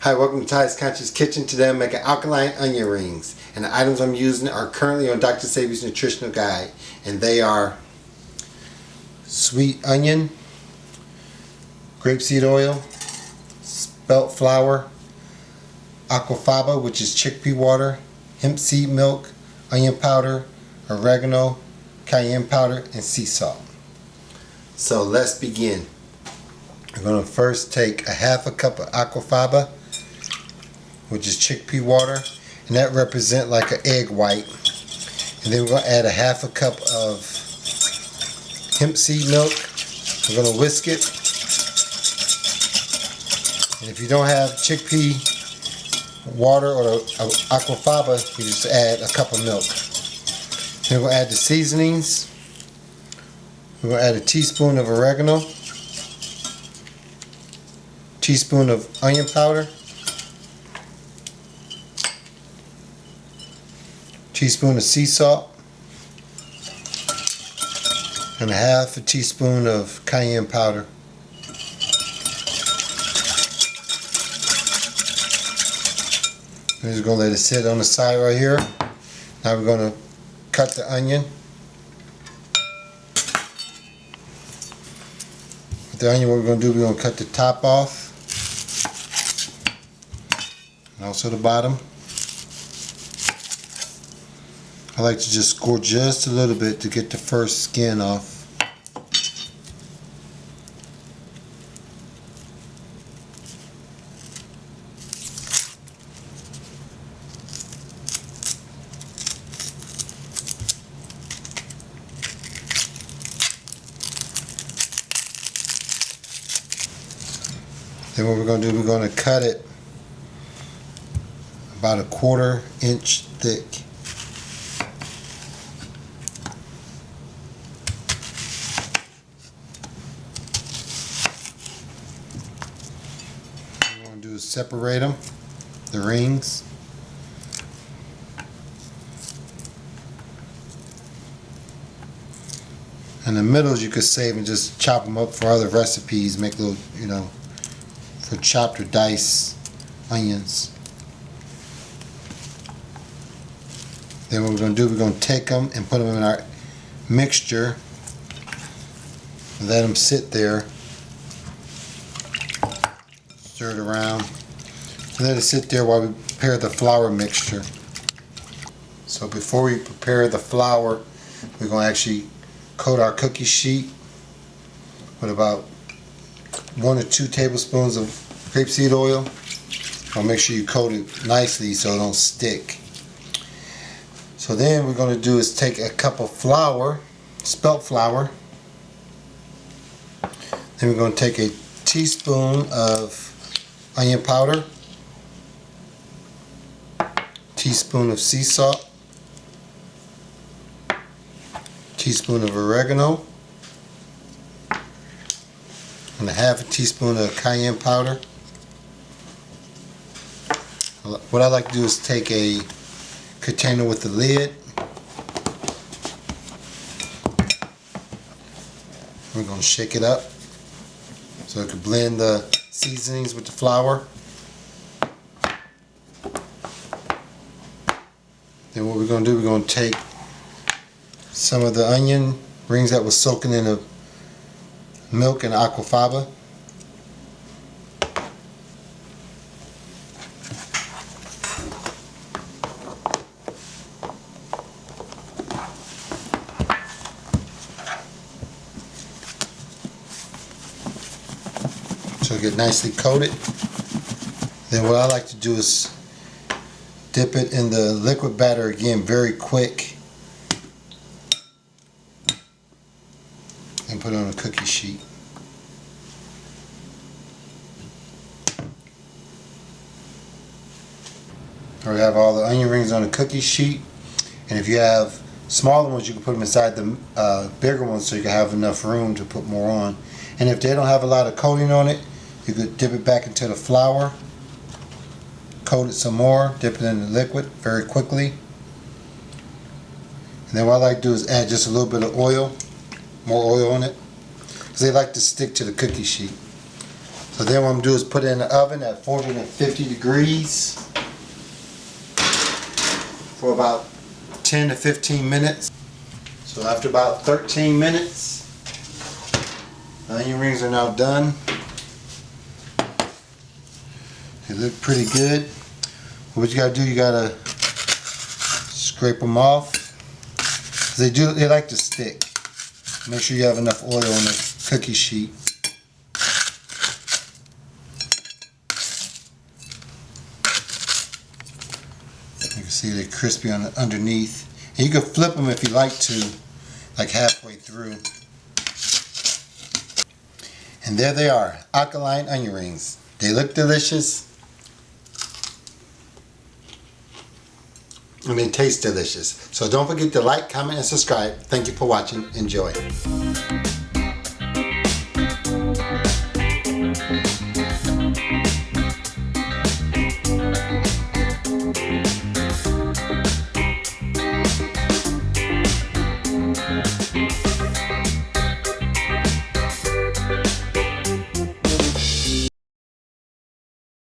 Hi, welcome to TysConsciousKitchen. Today I'm making alkaline onion rings, and the items I'm using are currently on Dr. SEBI'S nutritional guide, and they are sweet onion, grapeseed oil, spelt flour, aquafaba, which is chickpea water, hemp seed milk, onion powder, oregano, cayenne powder, and sea salt. So let's begin. I'm going to first take a half a cup of aquafaba, which is chickpea water, and that represents like an egg white. And then we're going to add a half a cup of hemp seed milk. We're going to whisk it. And if you don't have chickpea water or aquafaba, you just add a cup of milk. Then we're going to add the seasonings. We're going to add a teaspoon of oregano, teaspoon of onion powder, teaspoon of sea salt, and a half a teaspoon of cayenne powder. We're just going to let it sit on the side right here. Now we're going to cut the onion. With the onion, what we're going to do, we're going to cut the top off and also the bottom. I like to just score just a little bit to get the first skin off. Then what we're going to do, we're going to cut it about a 1/4 inch thick. What we're going to do is separate them, the rings. And the middles you could save and just chop them up for other recipes, make little, for chopped or diced onions. Then what we're going to do, we're going to take them and put them in our mixture and let them sit there. Stir it around. Let it sit there while we prepare the flour mixture. So before we prepare the flour, we're going to actually coat our cookie sheet with about 1 or 2 tablespoons of grapeseed oil. I'll make sure you coat it nicely so it don't stick. So then we're going to do is take a cup of flour, spelt flour. Then we're going to take a teaspoon of onion powder, teaspoon of sea salt, teaspoon of oregano, and a half a teaspoon of cayenne powder. What I like to do is take a container with the lid. We're going to shake it up so it can blend the seasonings with the flour. Then what we're going to do, we're going to take some of the onion rings that was soaking in the milk and aquafaba. So get nicely coated. Then what I like to do is dip it in the liquid batter again very quick and put it on a cookie sheet. We have all the onion rings on a cookie sheet, and if you have smaller ones, you can put them inside the bigger ones so you can have enough room to put more on. And if they don't have a lot of coating on it, you could dip it back into the flour, coat it some more, dip it in the liquid very quickly. And then what I like to do is add just a little bit of oil, more oil on it, because they like to stick to the cookie sheet. So then what I'm going to do is put it in the oven at 450 degrees for about 10 to 15 minutes. So after about 13 minutes, the onion rings are now done. They look pretty good. What you gotta do, you gotta scrape them off. They like to stick. Make sure you have enough oil on the cookie sheet. You can see they're crispy on the underneath. And you can flip them if you like to, like halfway through. And there they are, alkaline onion rings. They look delicious. And they taste delicious. So don't forget to like, comment, and subscribe. Thank you for watching. Enjoy.